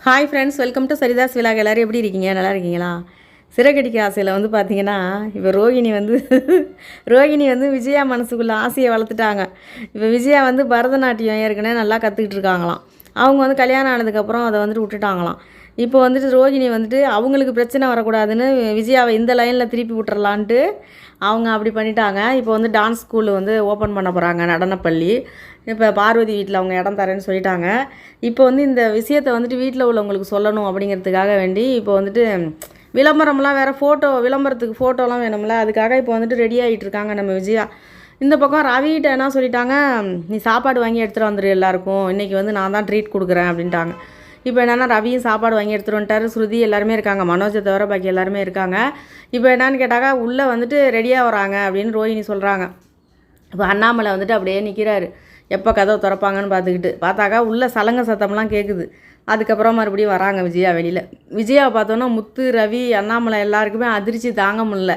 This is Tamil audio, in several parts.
Hi friends, welcome to Saritha's vlog. எல்லோரும் எப்படி இருக்கீங்க? நல்லா இருக்கீங்களா? சிறகடிக்க ஆசையில் வந்து பார்த்தீங்கன்னா, இப்போ ரோகிணி வந்து விஜயா மனசுக்குள்ளே ஆசையை வளர்த்துட்டாங்க. இப்போ விஜயா வந்து பரதநாட்டியம் ஏற்கனவே நல்லா கற்றுக்கிட்டு இருக்காங்களாம். அவங்க வந்து கல்யாணம் ஆனதுக்கப்புறம் அதை வந்துட்டு விட்டுட்டாங்களாம். இப்போ வந்துட்டு ரோகிணி வந்துட்டு அவங்களுக்கு பிரச்சனை வரக்கூடாதுன்னு விஜயாவை இந்த லைனில் திருப்பி விட்டுறலான்ட்டு அவங்க அப்படி பண்ணிட்டாங்க. இப்போ வந்து டான்ஸ் ஸ்கூல் வந்து ஓப்பன் பண்ண போகிறாங்க, நடனப்பள்ளி. இப்போ பார்வதி வீட்டில் அவங்க இடம் தரேன்னு சொல்லிட்டாங்க. இப்போ வந்து இந்த விஷயத்தை வந்துட்டு வீட்டில் உள்ளவங்களுக்கு சொல்லணும் அப்படிங்கிறதுக்காக வேண்டி இப்போ வந்துட்டு விளம்பரம்லாம் வேறு விளம்பரத்துக்கு ஃபோட்டோலாம் வேணும்ல, அதுக்காக இப்போ வந்துட்டு ரெடி ஆகிட்டு இருக்காங்க நம்ம விஜயா. இந்த பக்கம் ரவிகிட்ட என்ன சொல்லிட்டாங்க, நீ சாப்பாடு வாங்கி எடுத்துகிட்டு வந்துடு எல்லாருக்கும், இன்றைக்கி வந்து நான் தான் ட்ரீட் கொடுக்குறேன் அப்படின்ட்டாங்க. இப்போ என்னென்னா ரவியும் சாப்பாடு வாங்கி எடுத்துகிட்டு வந்துட்டார், ஸ்ருதி எல்லாருமே இருக்காங்க, மனோஜை தவிர பாக்கி எல்லாருமே இருக்காங்க. இப்போ என்னன்னு கேட்டாக்கா உள்ளே வந்துட்டு ரெடியாக வராங்க அப்படின்னு ரோஹிணி சொல்கிறாங்க. இப்போ அண்ணாமலை வந்துட்டு அப்படியே நிற்கிறாரு, எப்போ கதவை திறப்பாங்கன்னு பார்த்தாக்கா உள்ளே சலங்க சத்தம்லாம் கேட்குது. அதுக்கப்புறம் மறுபடியும் வராங்க விஜயா வெளியில். விஜயாவை பார்த்தோன்னா முத்து, ரவி, அண்ணாமலை எல்லாருக்குமே அதிர்ச்சி தாங்க முடியல.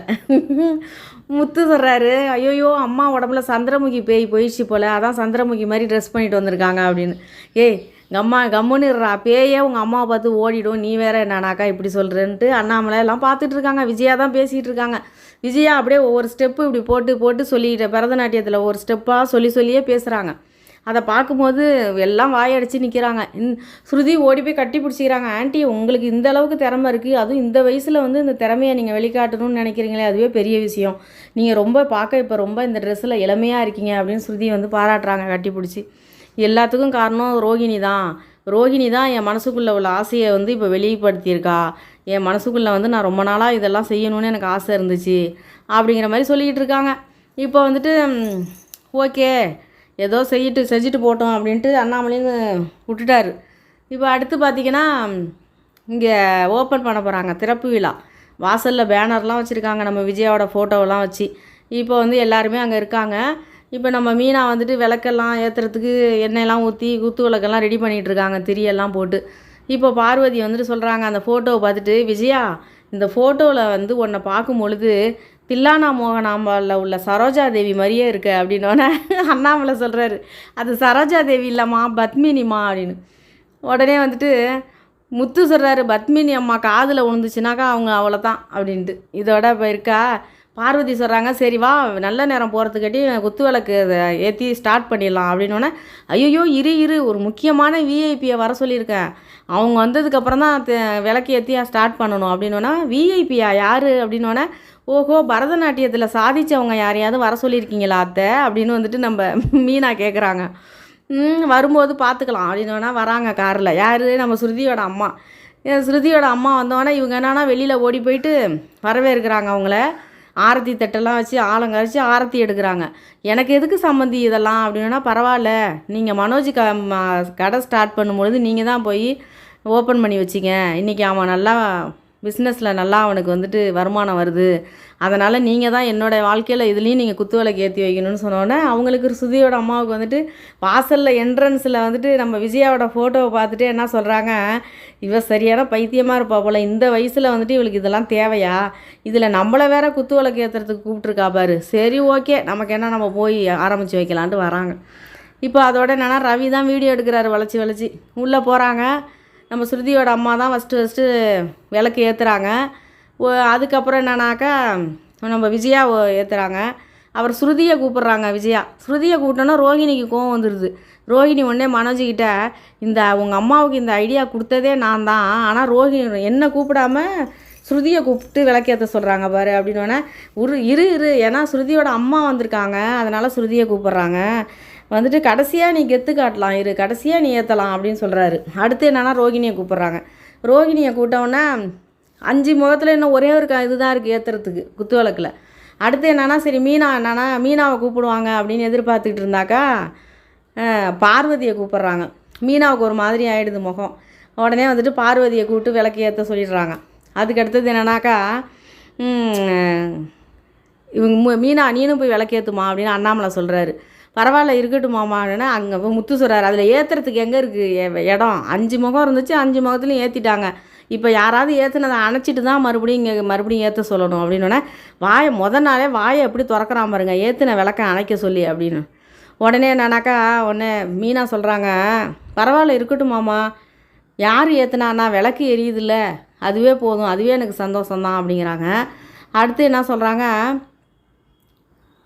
முத்து சொல்கிறாரு, ஐயோயோ அம்மா உடம்புல சந்திரமுகி பேய் போயிடுச்சு போல், அதான் சந்திரமுகி மாதிரி ட்ரெஸ் பண்ணிட்டு வந்திருக்காங்க அப்படின்னு. ஏய் கம்முன்னு இருறா, பேயே உங்கள் அம்மாவை பார்த்து ஓடிடும், நீ வேற என்னன்னாக்கா இப்படி சொல்கிறேன்ட்டு அண்ணாமலை எல்லாம் பார்த்துட்டு இருக்காங்க. விஜயா தான் பேசிகிட்டு இருக்காங்க. விஜயா அப்படியே ஒவ்வொரு ஸ்டெப்பு இப்படி போட்டு சொல்லிட்டு பரதநாட்டியத்தில் ஒவ்வொரு ஸ்டெப்பாக சொல்லியே பேசுகிறாங்க. அதை பார்க்கும்போது எல்லாம் வாயடிச்சு நிற்கிறாங்க. ஸ்ருதி ஓடி போய் கட்டி பிடிச்சிக்கிறாங்க. ஆண்டி, உங்களுக்கு இந்த அளவுக்கு திறமை இருக்குது, அதுவும் இந்த வயசில் வந்து இந்த திறமையை நீங்கள் வெளிக்காட்டணும்னு நினைக்கிறீங்களே, அதுவே பெரிய விஷயம். நீங்கள் இப்போ ரொம்ப இந்த ட்ரெஸ்ஸில் இளமையாக இருக்கீங்க அப்படின்னு ஸ்ருதி வந்து பாராட்டுறாங்க கட்டி பிடிச்சி. எல்லாத்துக்கும் காரணம் ரோகிணி தான் என் மனசுக்குள்ளே உள்ள ஆசையை வந்து இப்போ வெளிப்படுத்தியிருக்கா. என் மனசுக்குள்ளே வந்து நான் ரொம்ப நாளாக இதெல்லாம் செய்யணும்னு எனக்கு ஆசை இருந்துச்சு அப்படிங்கிற மாதிரி சொல்லிக்கிட்டு இருக்காங்க. இப்போ வந்துட்டு ஓகே, ஏதோ செஞ்சுட்டு போட்டோம் அப்படின்ட்டு அண்ணாமலைன்னு விட்டுட்டாரு. இப்போ அடுத்து பார்த்திங்கன்னா இங்கே ஓப்பன் பண்ண போகிறாங்க, திறப்பு விழா. வாசலில் பேனர்லாம் வச்சுருக்காங்க நம்ம விஜயாவோட ஃபோட்டோவெல்லாம் வச்சு. இப்போ வந்து எல்லாருமே அங்கே இருக்காங்க. இப்போ நம்ம மீனா வந்துட்டு விளக்கெல்லாம் ஏற்றுறதுக்கு எண்ணெயெல்லாம் ஊற்றி குத்து விளக்கெல்லாம் ரெடி பண்ணிகிட்ருக்காங்க, திரியெல்லாம் போட்டு. இப்போ பார்வதி வந்துட்டு சொல்கிறாங்க, அந்த ஃபோட்டோவை பார்த்துட்டு, விஜயா இந்த ஃபோட்டோவில் வந்து உன்னை பார்க்கும் பொழுது தில்லானா மோகனாம்பாலில் உள்ள சரோஜா தேவி மாதிரியே இருக்கு அப்படின்னோடனே அண்ணாமலை சொல்கிறாரு, அது சரோஜா தேவி இல்லைம்மா, பத்மினிமா அப்படின்னு. உடனே வந்துட்டு முத்து சொல்கிறாரு, பத்மினி அம்மா காதில் விழுந்துச்சுனாக்கா அவங்க அவ்வளோதான் அப்படின்ட்டு. இதோட இப்போ இருக்கா பார்வதி சொல்கிறாங்க, சரி வா நல்ல நேரம் போகிறதுக்காட்டி குத்து விளக்கு ஏற்றி ஸ்டார்ட் பண்ணிடலாம் அப்படின்னோடனே, ஐயோ இரு ஒரு முக்கியமான விஐபியை வர சொல்லியிருக்கேன், அவங்க வந்ததுக்கப்புறம் தான் விளக்கு ஏற்றி ஸ்டார்ட் பண்ணணும் அப்படின்னோன்னா, விஐபியா யார் அப்படின்னோடனே, ஓஹோ பரதநாட்டியத்தில் சாதித்தவங்க யாரையாவது வர சொல்லியிருக்கீங்களா அத்தை அப்படின்னு வந்துட்டு நம்ம மீனா கேட்குறாங்க. வரும்போது பார்த்துக்கலாம் அப்படின்னோன்னா வராங்க காரில். யார்? நம்ம ஸ்ருதியோட அம்மா. ஸ்ருதியோட அம்மா வந்தோடனே இவங்க என்னன்னா வெளியில் ஓடி போயிட்டு வரவேற்கிறாங்க. அவங்கள ஆரத்தி தட்டெல்லாம் வச்சு ஆலங்கரிச்சு ஆரத்தி எடுக்கிறாங்க. எனக்கு எதுக்கு சம்மந்தி இதெல்லாம் அப்படின்னா, பரவாயில்ல, நீங்கள் மனோஜ் கடை ஸ்டார்ட் பண்ணும்பொழுது நீங்கள் தான் போய் ஓப்பன் பண்ணி வச்சிங்க, இன்றைக்கி அவன் நல்லா பிஸ்னஸில் நல்லா அவனுக்கு வந்துட்டு வருமானம் வருது, அதனால் நீங்கள் தான் என்னோடய வாழ்க்கையில் இதுலேயும் நீங்கள் குத்து விளக்கு ஏற்றி வைக்கணும்னு சொன்னோன்னே அவங்களுக்கு ஸ்ருதியோட அம்மாவுக்கு வந்துட்டு வாசலில் என்ட்ரன்ஸில் வந்துட்டு நம்ம விஜயாவோட ஃபோட்டோவை பார்த்துட்டு என்ன சொல்கிறாங்க, இவ சரியான பைத்தியமாக இருப்பா போல், இந்த வயசில் வந்துட்டு இவளுக்கு இதெல்லாம் தேவையா, இதில் நம்மளை வேற குத்து விளக்கு ஏற்றுறதுக்கு கூப்பிட்ருக்கா பாரு, சரி ஓகே நமக்கு என்ன, நம்ம போய் ஆரம்பித்து வைக்கலான்ட்டு வராங்க. இப்போ அதோட என்னென்னா ரவி தான் வீடியோ எடுக்கிறாரு, வளைச்சி உள்ளே போகிறாங்க. நம்ம ஸ்ருதியோட அம்மா தான் ஃபஸ்ட்டு விளக்கு ஏற்றுறாங்க. அதுக்கப்புறம் என்னன்னாக்கா நம்ம விஜயா ஏற்றுறாங்க. அவர் ஸ்ருதியை கூப்பிட்றாங்க. ஸ்ருதியை கூப்பிட்டோன்னா ரோஹிணிக்கு கோவம் வந்துடுது. ரோஹிணி உடனே மனோஜிக்கிட்ட, உங்கள் அம்மாவுக்கு இந்த ஐடியா கொடுத்ததே நான் தான், ஆனால் ரோஹிணி என்னை கூப்பிடாம ஸ்ருதியை கூப்பிட்டு விளக்கேற்ற சொல்கிறாங்க பாரு அப்படின்னோடனே, இரு ஏன்னா ஸ்ருதியோட அம்மா வந்திருக்காங்க, அதனால் ஸ்ருதியை கூப்பிட்றாங்க. வந்துட்டு கடைசியாக நீ கெத்து காட்டலாம், கடைசியாக நீ ஏற்றலாம் அப்படின்னு சொல்கிறாரு. அடுத்து என்னென்னா ரோகிணியை கூப்பிட்றாங்க. ரோகிணியை கூப்பிட்டோன்னே 5 முகத்தில் இன்னும் ஒரே ஒரு இதுதான் இருக்குது ஏற்றுறதுக்கு குத்து விளக்கில். அடுத்து என்னென்னா சரி மீனாவை கூப்பிடுவாங்க அப்படின்னு எதிர்பார்த்துக்கிட்டு இருந்தாக்கா பார்வதியை கூப்பிட்றாங்க. மீனாவுக்கு ஒரு மாதிரி ஆகிடுது முகம். உடனே வந்துட்டு பார்வதியை கூப்பிட்டு விளக்கு ஏற்ற சொல்லிடுறாங்க. அதுக்கு அடுத்தது என்னென்னாக்கா இவங்க மீனா நீனும் போய் விளக்கேற்றுமா அப்படின்னு அண்ணாமலை சொல்கிறாரு. பரவாயில்ல இருக்கட்டும் மாமான்னு அங்கே முத்து சொல்கிறார். அதில் ஏற்றுறதுக்கு எங்கே இருக்குது இடம்? 5 முகம் இருந்துச்சு, 5 முகத்துலையும் ஏற்றிட்டாங்க. இப்போ யாராவது ஏற்றுனதை அணைச்சிட்டு தான் மறுபடியும் ஏற்ற சொல்லணும் அப்படின்னோடனே, நாளே வாயை எப்படி திறக்கிறான் பாருங்க, ஏற்றின விளக்க அணைக்க சொல்லி அப்படின்னு. உடனே என்னன்னாக்கா மீனா சொல்கிறாங்க, பரவாயில்ல இருக்கட்டும் மாமா, யார் ஏற்றுனாண்ணா விளக்கு எரியுதுல்ல அதுவே போதும், அதுவே எனக்கு சந்தோஷம்தான் அப்படிங்கிறாங்க. அடுத்து என்ன சொல்கிறாங்க,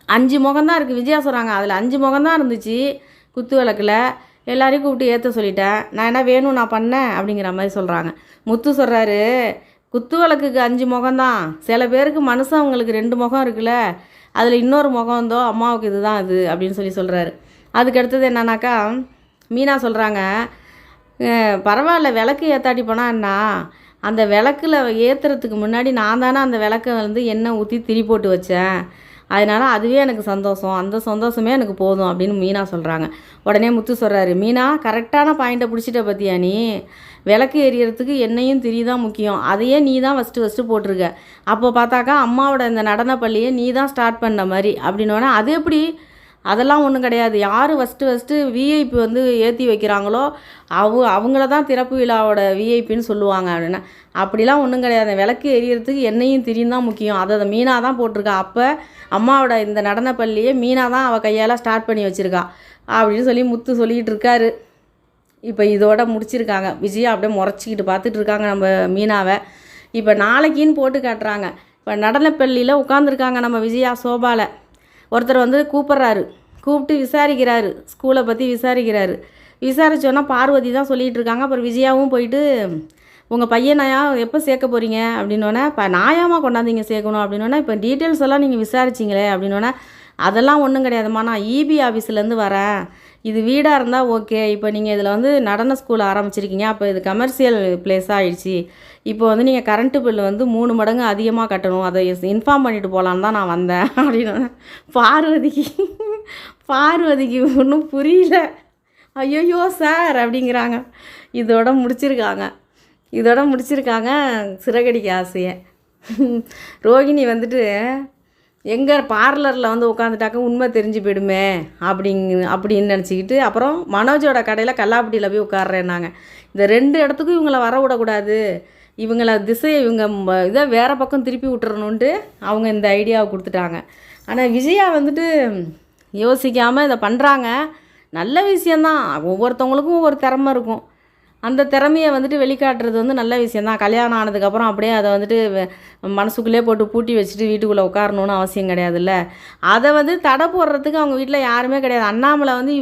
5 முகம்தான் இருக்குது. விஜயா சொல்கிறாங்க அதில் 5 முகம்தான் இருந்துச்சு குத்து விளக்கில், எல்லாரையும் கூப்பிட்டு ஏற்ற சொல்லிட்டேன், நான் என்ன வேணும் நான் பண்ணேன் அப்படிங்கிற மாதிரி சொல்கிறாங்க. முத்து சொல்கிறாரு, குத்து விளக்குக்கு 5 முகம்தான், சில பேருக்கு மனுஷங்களுக்கு 2 முகம் இருக்குல்ல, அதில் இன்னொரு முகம் இருந்தோ அம்மாவுக்கு இதுதான் இது அப்படின்னு சொல்கிறாரு. அதுக்கு அடுத்தது என்னன்னாக்கா மீனா சொல்கிறாங்க, பரவாயில்ல விளக்கு ஏற்றாட்டி போனான்னா அந்த விளக்கில் ஏற்றுறதுக்கு முன்னாடி நான் தானே அந்த விளக்கை வந்து எண்ணெய் ஊற்றி திரி போட்டு வச்சேன், அதனால் அதுவே எனக்கு சந்தோஷம், அந்த சந்தோஷமே எனக்கு போதும் அப்படின்னு மீனா சொல்கிறாங்க. உடனே முத்து சொல்கிறாரு, மீனா கரெக்டான பாயிண்ட்டை பிடிச்சிட்ட பற்றியா நீ, விளக்கு எரியறதுக்கு எண்ணெயும் திரி தான் முக்கியம், அதையே நீ தான் ஃபஸ்ட்டு போட்டிருக்க, அப்போ பார்த்தாக்கா அம்மாவோட இந்த நடன பள்ளியை நீ தான் ஸ்டார்ட் பண்ண மாதிரி அப்படின்னோடனே அது எப்படி, அதெல்லாம் ஒன்றும் கிடையாது, யார் ஃபஸ்ட்டு விஐபி வந்து ஏற்றி வைக்கிறாங்களோ அவங்கள தான் திறப்பு விழாவோட விஐபின்னு சொல்லுவாங்க அப்படின்னா, அப்படிலாம் ஒன்றும் கிடையாது, விளக்கு எரியறதுக்கு எண்ணெயும் திரியும் தான் முக்கியம், அதை மீனா தான் போட்டிருக்கா, அப்போ அம்மாவோட இந்த நடன பள்ளியே மீனா தான் அவள் கையால் ஸ்டார்ட் பண்ணி வச்சுருக்கா அப்படின்னு சொல்லி முத்து சொல்லிக்கிட்டு இருக்காரு. இப்போ இதோட முடிச்சிருக்காங்க. விஜயா அப்படியே முறைச்சிக்கிட்டு பார்த்துட்டு இருக்காங்க நம்ம மீனாவை. இப்போ நாளைக்குன்னு போட்டு காட்டுறாங்க. இப்போ நடனப்பள்ளியில் உட்காந்துருக்காங்க நம்ம விஜயா சோபாவில். ஒருத்தர் வந்து கூப்பிட்றாரு, கூப்பிட்டு விசாரிக்கிறாரு, ஸ்கூலை பற்றி விசாரிக்கிறாரு. விசாரித்தோன்னா பார்வதி தான் சொல்லிகிட்டு இருக்காங்க. அப்புறம் விஜயாவும் போயிட்டு, உங்கள் பையனையா எப்போ சேர்க்க போகிறீங்க அப்படின்னோடனே, இப்போ நாயாமா கொண்டாந்தீங்க சேர்க்கணும் அப்படின்னோடனே, இப்போ டீட்டெயில்ஸ் எல்லாம் நீங்கள் விசாரிச்சிங்களே அப்படின்னோடனே, அதெல்லாம் ஒன்றும் கிடையாதும்மா, நான் இபி ஆஃபீஸ்லேருந்து வரேன், இது வீடாக இருந்தால் ஓகே, இப்போ நீங்கள் இதில் வந்து நடன ஸ்கூல் ஆரம்பிச்சிருக்கீங்க, அப்போ இது கமர்ஷியல் பிளேஸாக ஆகிடுச்சி, இப்போ வந்து நீங்கள் கரண்ட்டு பில்லு வந்து 3 மடங்கு அதிகமாக கட்டணும், அதை இன்ஃபார்ம் பண்ணிவிட்டு போகலான்னு தான் நான் வந்தேன் அப்படின்னு. பார்வதிக்கு ஒன்றும் புரியல. ஐயோ சார் அப்படிங்கிறாங்க. இதோட முடிச்சிருக்காங்க சிறகடிக்க ஆசையை. ரோகிணி வந்துட்டு எங்கே பார்லரில் வந்து உட்காந்துட்டாக்க உண்மை தெரிஞ்சு போயிடுமே அப்படின்னு நினச்சிக்கிட்டு, அப்புறம் மனோஜோட கடையில் கல்லாப்பட்டியில் போய் உட்காடுறேன்னாங்க. இந்த 2 இடத்துக்கும் இவங்கள வர விடக்கூடாது, இவங்கள இவங்க இதை வேறு பக்கம் திருப்பி விட்டுறணுன்ட்டு அவங்க இந்த ஐடியாவை கொடுத்துட்டாங்க. ஆனால் விஜயா வந்துட்டு யோசிக்காமல் இதை பண்ணுறாங்க. நல்ல விஷயந்தான், ஒவ்வொருத்தவங்களுக்கும் ஒவ்வொரு திறமை இருக்கும், அந்த திறமையை வந்துட்டு வெளிக்காட்டுறது வந்து நல்ல விஷயந்தான். கல்யாணம் ஆனதுக்கப்புறம் அப்படியே அதை வந்துட்டு மனசுக்குள்ளே போட்டு பூட்டி வச்சுட்டு வீட்டுக்குள்ளே உட்காரணுன்னு அவசியம் கிடையாதுல்ல. அதை வந்து தடை போடுறதுக்கு அவங்க வீட்டில் யாருமே கிடையாது. அண்ணாமலை வந்து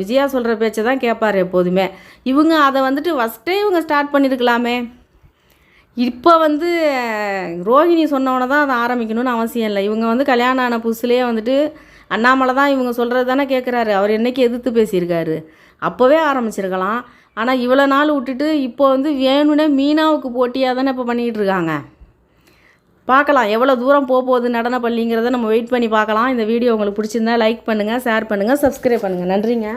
விஜயா சொல்கிற பேச்சை தான் கேட்பார் எப்போதுமே. இவங்க அதை வந்துட்டு ஃபஸ்ட்டே இவங்க ஸ்டார்ட் பண்ணியிருக்கலாமே. இப்போ வந்து ரோஹிணி சொன்னவனை தான் அதை ஆரம்பிக்கணும்னு அவசியம் இல்லை. இவங்க வந்து கல்யாணம் ஆன புதுசுலேயே வந்துட்டு அண்ணாமலை தான் இவங்க சொல்கிறது தானே கேட்குறாரு, அவர் என்றைக்கு எதிர்த்து பேசியிருக்காரு, அப்போவே ஆரம்பிச்சிருக்கலாம். ஆனால் இவ்வளோ நாள் விட்டுட்டு இப்போ வந்து வேணும்னே மீனாவுக்கு போட்டியாக தானே இப்போ பண்ணிக்கிட்டு இருக்காங்க. பார்க்கலாம் எவ்வளோ தூரம் போகுது நடன பள்ளிங்கிறத நம்ம வெயிட் பண்ணி பார்க்கலாம். இந்த வீடியோ உங்களுக்கு பிடிச்சிருந்தா லைக் பண்ணுங்கள், ஷேர் பண்ணுங்கள், சப்ஸ்கிரைப் பண்ணுங்கள். நன்றிங்க.